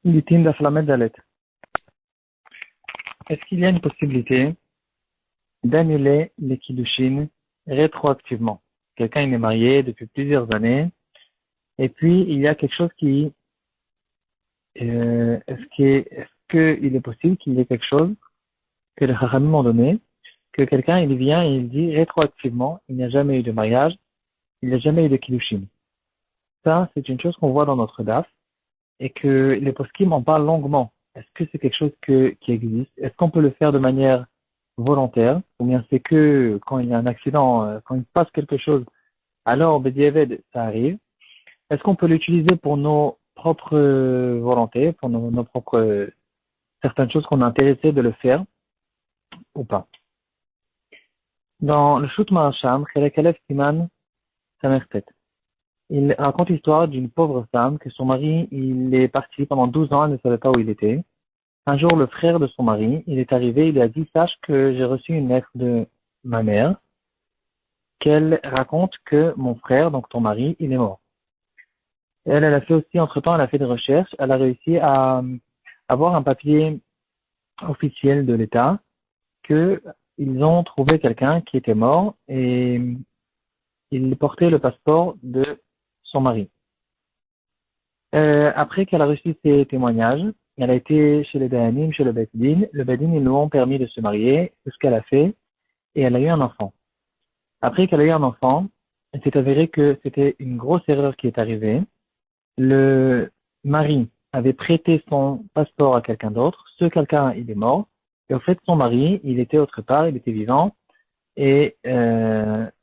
Litin d'Aflamet Dalet. Est-ce qu'il y a une possibilité d'annuler les kiddushin rétroactivement? Quelqu'un il est marié depuis plusieurs années, et puis il y a quelque chose qui, est-ce qu'il est possible qu'il y ait quelque chose que les Chachamim m'ont donné, que quelqu'un il vient et il dit rétroactivement, il n'y a jamais eu de mariage, il n'y a jamais eu de kiddushin. Ça, c'est une chose qu'on voit dans notre daf, et que les poskim en parlent longuement. Est-ce que c'est quelque chose qui existe? Est-ce qu'on peut le faire de manière volontaire? Ou bien c'est que quand il y a un accident, quand il se passe quelque chose, alors B'diavad, ça arrive. Est-ce qu'on peut l'utiliser pour nos propres volontés, pour nos propres certaines choses qu'on est intéressé de le faire ou pas? Dans le Shut Mahasham, Chelek Aleph Siman Samertet, il raconte l'histoire d'une pauvre femme que son mari, il est parti pendant 12 ans, elle ne savait pas où il était. Un jour, le frère de son mari, il est arrivé, il lui a dit, sache que j'ai reçu une lettre de ma mère, qu'elle raconte que mon frère, donc ton mari, il est mort. Et elle a fait aussi, entre-temps, elle a fait des recherches, elle a réussi à avoir un papier officiel de l'État, que ils ont trouvé quelqu'un qui était mort et il portait le passeport de son mari. Après qu'elle a reçu ces témoignages, elle a été chez les Dayanim, chez le Beth Din. Le Beth Din, ils lui ont permis de se marier, c'est ce qu'elle a fait, et elle a eu un enfant. Après qu'elle a eu un enfant, il s'est avéré que c'était une grosse erreur qui est arrivée. Le mari avait prêté son passeport à quelqu'un d'autre. Ce quelqu'un, il est mort. Et en fait, son mari, il était autre part, il était vivant. Et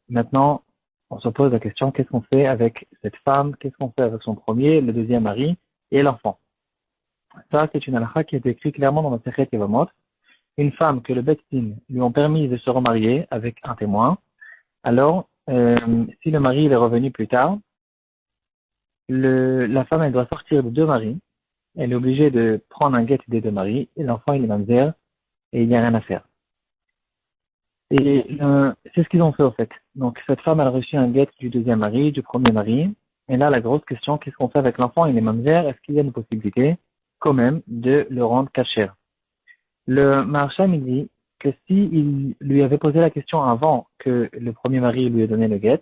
maintenant, on se pose la question, qu'est-ce qu'on fait avec cette femme? Qu'est-ce qu'on fait avec son premier, le deuxième mari et l'enfant? Ça, c'est une halakha qui est écrite clairement dans le Sechet Yevamot. Une femme que le Beth Din lui ont permis de se remarier avec un témoin, alors, si le mari il est revenu plus tard, la femme elle doit sortir de deux maris, elle est obligée de prendre un guet des deux maris, et l'enfant il est mamzer, et il n'y a rien à faire. Et c'est ce qu'ils ont fait au fait. Donc cette femme elle a reçu un guet du deuxième mari, du premier mari, et là la grosse question, qu'est-ce qu'on fait avec l'enfant? Il est mamzer, est-ce qu'il y a une possibilité quand même de le rendre kasher? Le Maharsham il dit que si il lui avait posé la question avant que le premier mari lui ait donné le guet,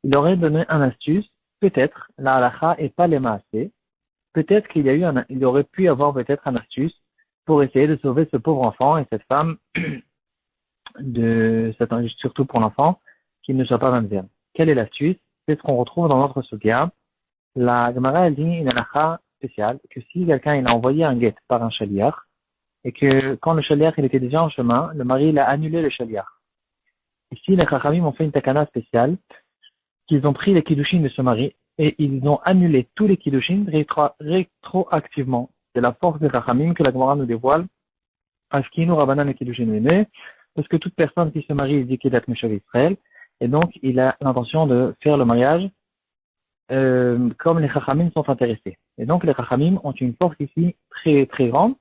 il aurait donné un astuce, peut-être, la halakha et pas les maasé, peut-être il aurait pu avoir peut-être un astuce pour essayer de sauver ce pauvre enfant et cette femme surtout pour l'enfant, qu'il ne soit pas mamzer. Quelle est l'astuce? C'est ce qu'on retrouve dans notre sugya. La Gemara, elle dit une halakha spéciale, que si quelqu'un, il a envoyé un guet par un shaliach, et que quand le shaliach, il était déjà en chemin, le mari, il a annulé le shaliach. Ici, les chachamim ont fait une takana spéciale, qu'ils ont pris les kiddushin de ce mari et ils ont annulé tous les kiddushin rétroactivement. C'est la force des Rachamim que la Gemara nous dévoile. Ashkinu Rabbanan et kiddushin Mene, parce que toute personne qui se marie dit qu'il est Meshav Israël, et donc il a l'intention de faire le mariage comme les Rachamim sont intéressés. Et donc les Rachamim ont une force ici très très grande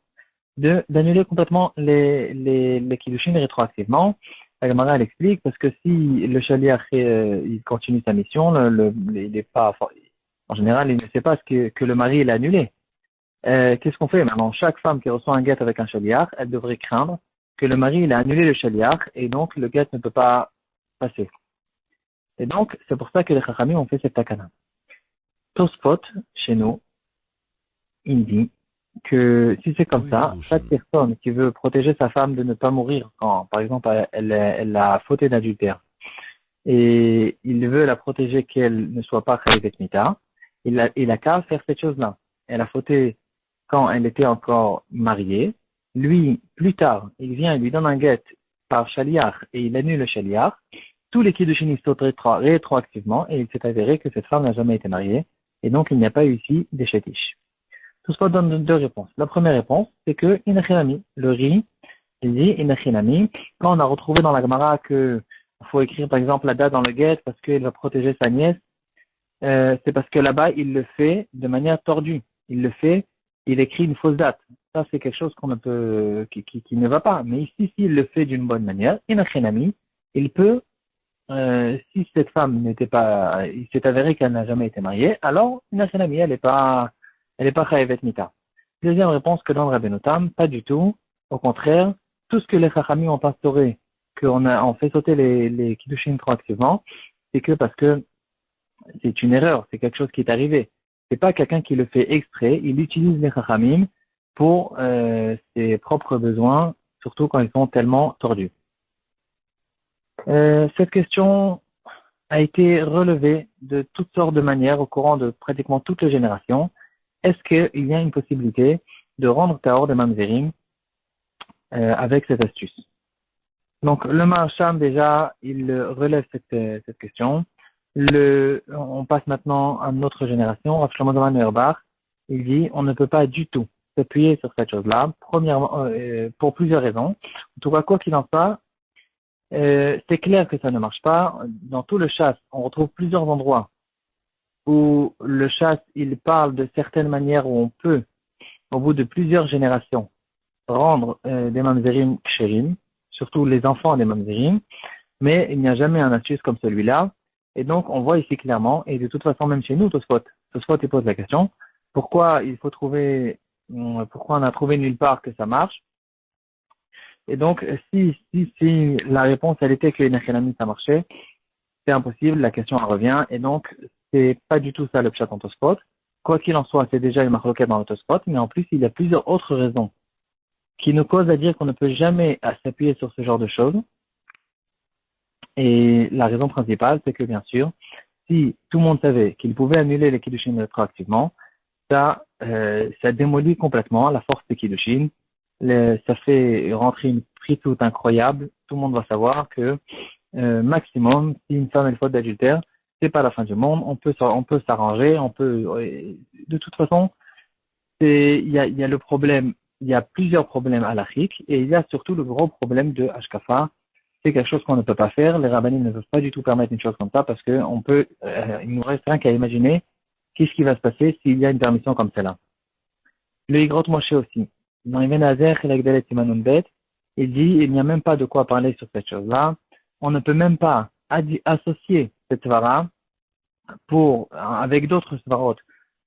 d'annuler complètement les kiddushin rétroactivement. La Gemara elle explique parce que si le shaliach il continue sa mission, il est pas en général il ne sait pas que le mari il a annulé. Qu'est-ce qu'on fait maintenant? Chaque femme qui reçoit un guet avec un shaliach, elle devrait craindre que le mari il a annulé le shaliach et donc le guet ne peut pas passer. Et donc c'est pour ça que les chachamim ont fait cette takana. Tosfot chez nous, il dit que si c'est comme ça, chaque personne qui veut protéger sa femme de ne pas mourir quand, par exemple, elle a fauté d'adultère et il veut la protéger qu'elle ne soit pas chayivet mita, il a qu'à faire cette chose-là. Elle a fauté quand elle était encore mariée. Lui, plus tard, il vient et lui donne un guet par shaliach et il annule le shaliach. Tous les kiddushin sautent rétroactivement et il s'est avéré que cette femme n'a jamais été mariée et donc il n'y a pas eu ici des chétiches. Tout ça donne deux réponses. La première réponse, c'est que inachinami, le riz, il dit inachinami. Quand on a retrouvé dans la Gemara que il faut écrire par exemple la date dans le guet parce qu'il va protéger sa nièce, c'est parce que là-bas il le fait de manière tordue. Il écrit une fausse date. Ça c'est quelque chose qu'on ne peut, qui ne va pas. Mais ici, s'il le fait d'une bonne manière, inachinami, il peut, si cette femme il s'est avéré qu'elle n'a jamais été mariée, alors inachinami, elle est pas chayavet mita. Deuxième réponse que donne Rabbeinu Tam, pas du tout. Au contraire, tout ce que les Chachamim ont instauré, on fait sauter les Kiddushin proactivement, c'est que parce que c'est une erreur, c'est quelque chose qui est arrivé. C'est pas quelqu'un qui le fait exprès, il utilise les Chachamim pour ses propres besoins, surtout quand ils sont tellement tordus. Cette question a été relevée de toutes sortes de manières au courant de pratiquement toutes les générations. Est-ce qu'il y a une possibilité de rendre Tahor de Mamzerim avec cette astuce? Donc, le Maharsham, déjà, il relève cette question. On passe maintenant à une autre génération. Rav Shlomo Zalman Auerbach, il dit, on ne peut pas du tout s'appuyer sur cette chose-là. Premièrement, pour plusieurs raisons. En tout cas, quoi qu'il en soit, c'est clair que ça ne marche pas. Dans tout le chasse, on retrouve plusieurs endroits où le chasse, il parle de certaines manières où on peut, au bout de plusieurs générations, rendre des mamzerim ksherim, surtout les enfants des mamzerim, mais il n'y a jamais un astuce comme celui-là. Et donc, on voit ici clairement, et de toute façon, même chez nous, Tosfot il pose la question, pourquoi on a trouvé nulle part que ça marche. Et donc, si la réponse, elle était que les Nechelami, ça marchait, c'est impossible, la question, elle revient, et donc, c'est pas du tout ça le pshat en Tosfot. Quoi qu'il en soit, c'est déjà une marloquette dans le Tosfot, mais en plus, il y a plusieurs autres raisons qui nous causent à dire qu'on ne peut jamais s'appuyer sur ce genre de choses. Et la raison principale, c'est que bien sûr, si tout le monde savait qu'il pouvait annuler les Kiddushin rétroactivement, ça démolit complètement la force des Kiddushin. Ça fait rentrer une fritoute incroyable. Tout le monde va savoir que maximum, si une femme a une faute d'adultère, c'est pas la fin du monde. On peut s'arranger. De toute façon, il y a le problème. Il y a plusieurs problèmes à l'Afrique et il y a surtout le gros problème de Hashkafa. C'est quelque chose qu'on ne peut pas faire. Les rabbinim ne peuvent pas du tout permettre une chose comme ça parce que il nous reste rien qu'à imaginer qu'est-ce qui va se passer s'il y a une permission comme celle-là. Le Higrot Moshe aussi. Dans Ibn Azer, il dit il n'y a même pas de quoi parler sur cette chose-là. On ne peut même pas associer cette svara avec d'autres svarot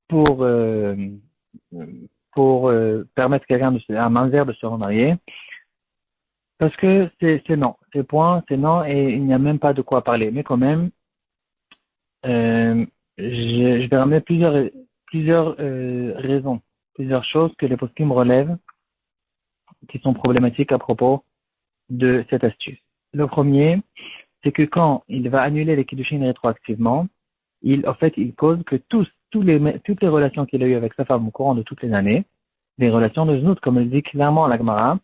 pour permettre à un mamzer de se remarier. Parce que c'est non, c'est non et il n'y a même pas de quoi parler. Mais quand même, je vais ramener plusieurs raisons, plusieurs choses que les poskim relèvent qui sont problématiques à propos de cette astuce. Le premier, c'est que quand il va annuler les kiddushin rétroactivement, il cause que toutes les relations qu'il a eues avec sa femme au courant de toutes les années, des relations de znout, comme il dit clairement à la Gemara.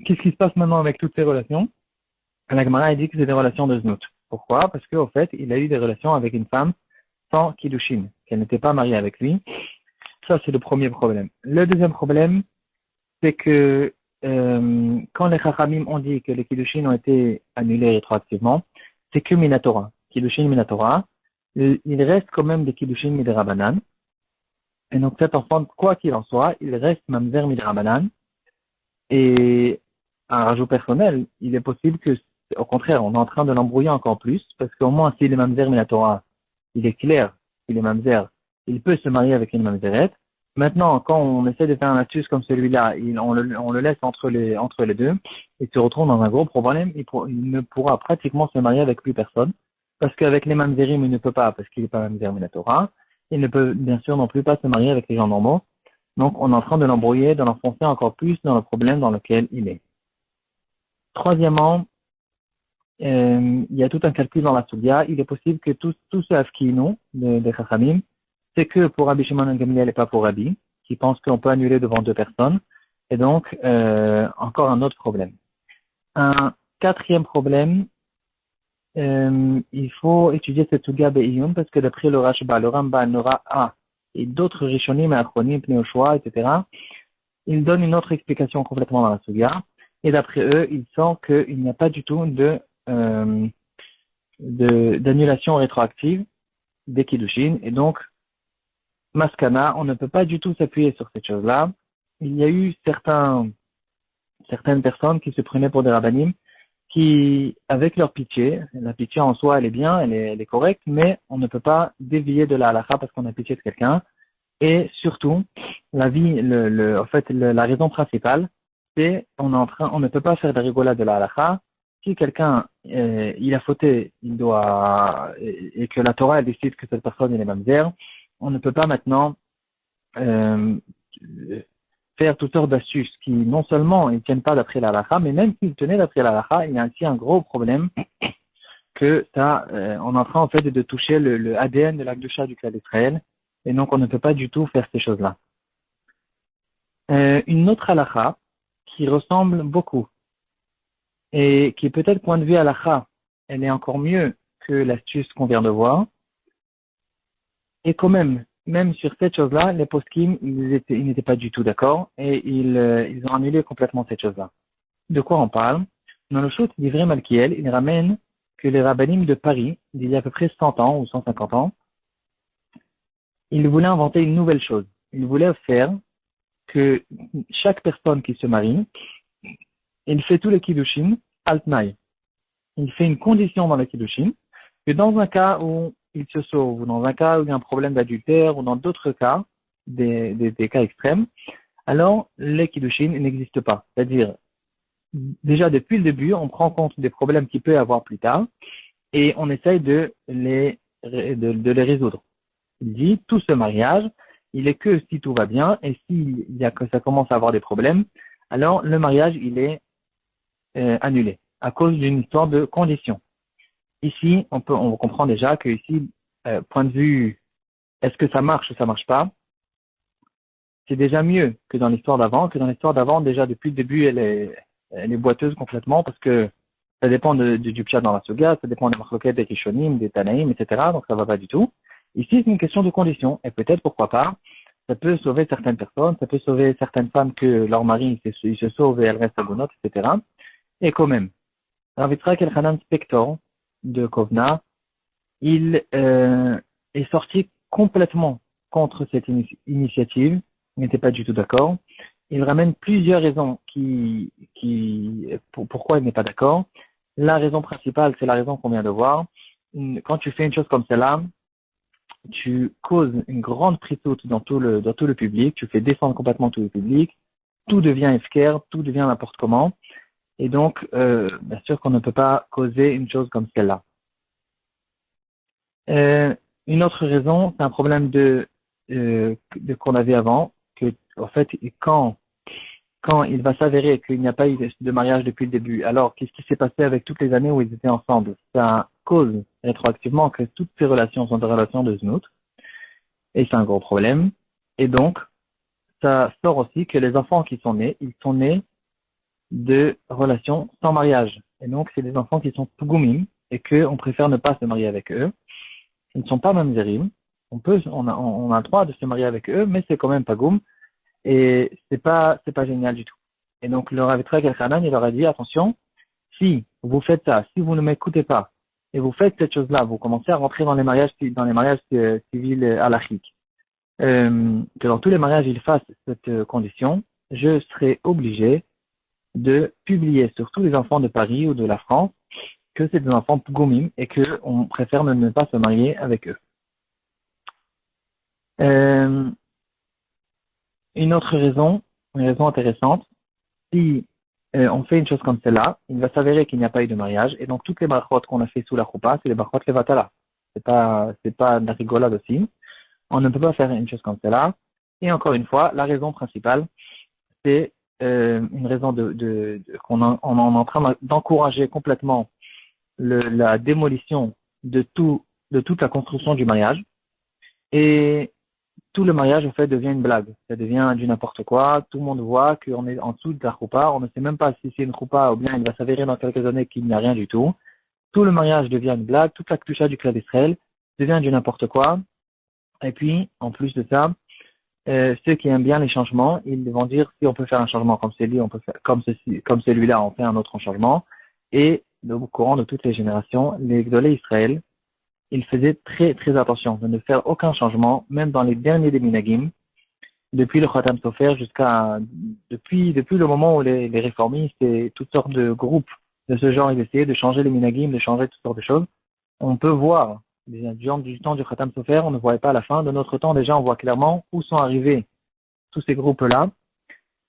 Qu'est-ce qui se passe maintenant avec toutes ces relations? La Gemara dit que c'est des relations de znout. Pourquoi? Parce qu'au fait, il a eu des relations avec une femme sans kiddushin, qu'elle n'était pas mariée avec lui. Ça, c'est le premier problème. Le deuxième problème, c'est que quand les Chachamim ont dit que les kiddushin ont été annulés rétroactivement, c'est que Minatora. Kiddushin Minatora, il reste quand même des kiddushin midrabanan. Et donc cet enfant, quoi qu'il en soit, il reste mamzer midrabanan. Et un rajout personnel, il est possible que, au contraire, on est en train de l'embrouiller encore plus, parce qu'au moins, s'il est mamzer minatora, il est clair qu'il est mamzer, il peut se marier avec une mamzeret. Maintenant, quand on essaie de faire un astuce comme celui-là, on le laisse entre les deux, il se retrouve dans un gros problème, il ne pourra pratiquement se marier avec plus personne, parce qu'avec les mamzerim, il ne peut pas, parce qu'il n'est pas mamzer minatora, il ne peut bien sûr non plus pas se marier avec les gens normaux. Donc, on est en train de l'embrouiller, de l'enfoncer encore plus dans le problème dans lequel il est. Troisièmement, il y a tout un calcul dans la Soudia. Il est possible que tout ce Afkinu de Chachamim, c'est que pour Rabbi Shimon ben Gamliel et pas pour Rabbi, qui pense qu'on peut annuler devant deux personnes. Et donc, encore un autre problème. Un quatrième problème, il faut étudier cette Soudia Be'iyum parce que d'après le Ramba, Nora A, et d'autres Rishonim et Achronim, Pneuchoa, etc., ils donnent une autre explication complètement dans la Sougia. Et d'après eux, ils sentent qu'il n'y a pas du tout d'annulation rétroactive des Kiddushin. Et donc, Maskana, on ne peut pas du tout s'appuyer sur cette chose-là. Il y a eu certaines personnes qui se prenaient pour des rabbanim, qui, avec leur pitié, la pitié en soi, elle est bien, elle est correcte, mais on ne peut pas dévier de la halakha parce qu'on a pitié de quelqu'un. Et surtout, la raison principale, c'est on ne peut pas faire de rigolade de la halakha. Si quelqu'un il a fauté, et que la Torah elle décide que cette personne est mamzer, on ne peut pas maintenant euh, faire toutes sortes d'astuces qui non seulement ils ne tiennent pas d'après la halakha, mais même s'ils tenaient d'après la halakha, il y a ainsi un gros problème que on est en train en fait de toucher le ADN de l'Akdusha du clan d'Israël, et donc on ne peut pas du tout faire ces choses-là. Une autre halakha qui ressemble beaucoup et qui peut-être point de vue halakha, elle est encore mieux que l'astuce qu'on vient de voir. Et quand même sur cette chose-là, les poskim, ils n'étaient pas du tout d'accord et ils ont annulé complètement cette chose-là. De quoi on parle? Dans le shoot d'Ivry Malkiel, il ramène que les rabbinim de Paris, d'il y a à peu près 100 ans ou 150 ans, ils voulaient inventer une nouvelle chose. Ils voulaient faire que chaque personne qui se marie, il fait tout le kiddushin al-tnaï. Il fait une condition dans le kiddushin que dans un cas où il se sauve, ou dans un cas où il y a un problème d'adultère, ou dans d'autres cas, des cas extrêmes, alors le kiddushin n'existe pas. C'est-à-dire, déjà depuis le début, on prend compte des problèmes qu'il peut y avoir plus tard, et on essaye de les résoudre. Il dit, tout ce mariage, il est que si tout va bien, et si que ça commence à avoir des problèmes, alors le mariage, il est annulé, à cause d'une histoire de condition. Ici, on comprend déjà que ici, point de vue, est-ce que ça marche ou ça marche pas, c'est déjà mieux que dans l'histoire d'avant, déjà depuis le début, elle est boiteuse complètement, parce que ça dépend du pshat dans la suga, ça dépend des marloquettes, des rishonim, des tanaïm, etc., donc ça va pas du tout. Ici, c'est une question de condition, et peut-être, pourquoi pas, ça peut sauver certaines personnes, ça peut sauver certaines femmes que leur mari, il se sauve et elles restent à Gonot, etc. Et quand même, Rav Yitzhak Elchanan Spector de Kovna, il est sorti complètement contre cette initiative, il n'était pas du tout d'accord. Il ramène plusieurs raisons pourquoi il n'est pas d'accord. La raison principale, c'est la raison qu'on vient de voir. Quand tu fais une chose comme celle-là, tu causes une grande prisoute dans tout le public, tu fais descendre complètement tout le public, tout devient efker, tout devient n'importe comment. Et donc, bien sûr qu'on ne peut pas causer une chose comme celle-là. Une autre raison, c'est un problème qu'on avait avant, que en fait, quand il va s'avérer qu'il n'y a pas eu de mariage depuis le début, alors qu'est-ce qui s'est passé avec toutes les années où ils étaient ensemble? Ça cause rétroactivement que toutes ces relations sont des relations de znout, et c'est un gros problème. Et donc, ça sort aussi que les enfants qui sont nés, ils sont nés de relations sans mariage. Et donc, c'est des enfants qui sont pugumim, et qu'on préfère ne pas se marier avec eux. Ils ne sont pas mamzerim. On a le droit de se marier avec eux, mais c'est quand même pagoum. Et c'est pas génial du tout. Et donc, le Rav Yitzhak Elchanan, il leur a dit, attention, si vous faites ça, si vous ne m'écoutez pas, et vous faites cette chose-là, vous commencez à rentrer dans les mariages civils halachiques, que dans tous les mariages, ils fassent cette condition, je serai obligé de publier sur tous les enfants de Paris ou de la France que c'est des enfants pgoumim et qu'on préfère ne pas se marier avec eux. Une autre raison, une raison intéressante, si on fait une chose comme celle-là, il va s'avérer qu'il n'y a pas eu de mariage, et donc toutes les brachot qu'on a fait sous la choupa, c'est les brachot levatala. C'est pas de la rigolade aussi. On ne peut pas faire une chose comme celle-là. Et encore une fois, la raison principale, c'est une raison on est en train d'encourager complètement la démolition de toute la construction du mariage. Et tout le mariage, en fait, devient une blague. Ça devient du n'importe quoi. Tout le monde voit qu'on est en dessous de la choupa. On ne sait même pas si c'est une choupa ou bien il va s'avérer dans quelques années qu'il n'y a rien du tout. Tout le mariage devient une blague. Toute la ktusha du clan d'Israël devient du n'importe quoi. Et puis, en plus de ça, ceux qui aiment bien les changements, ils vont dire si on peut faire un changement comme celui, on peut faire comme celui-là, on fait un autre changement. Et au courant de toutes les générations, les Gdolei Israël, ils faisaient très très attention de ne faire aucun changement, même dans les derniers des minagim, depuis le Khatam Sofer depuis le moment où les réformistes et toutes sortes de groupes de ce genre, ils essayaient de changer les minagim, de changer toutes sortes de choses. On peut voir, du temps du Khatam Sofer, on ne voyait pas à la fin. De notre temps, déjà, on voit clairement où sont arrivés tous ces groupes-là.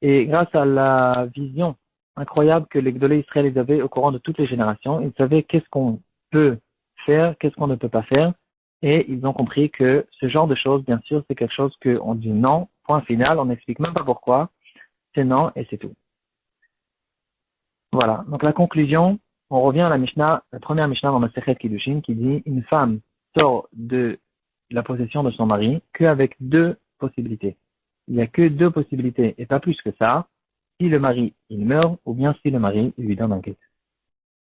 Et grâce à la vision incroyable que les Gdolé Israël ils avaient au courant de toutes les générations, ils savaient qu'est-ce qu'on peut faire, qu'est-ce qu'on ne peut pas faire. Et ils ont compris que ce genre de choses, bien sûr, c'est quelque chose qu'on dit non, point final, on n'explique même pas pourquoi. C'est non et c'est tout. Voilà. Donc la conclusion, on revient à la Mishnah, la première Mishnah dans Masechet Kiddushin qui dit une femme sort de la possession de son mari qu'avec deux possibilités. Il n'y a que deux possibilités et pas plus que ça. Si le mari il meurt ou bien si le mari lui donne un guet.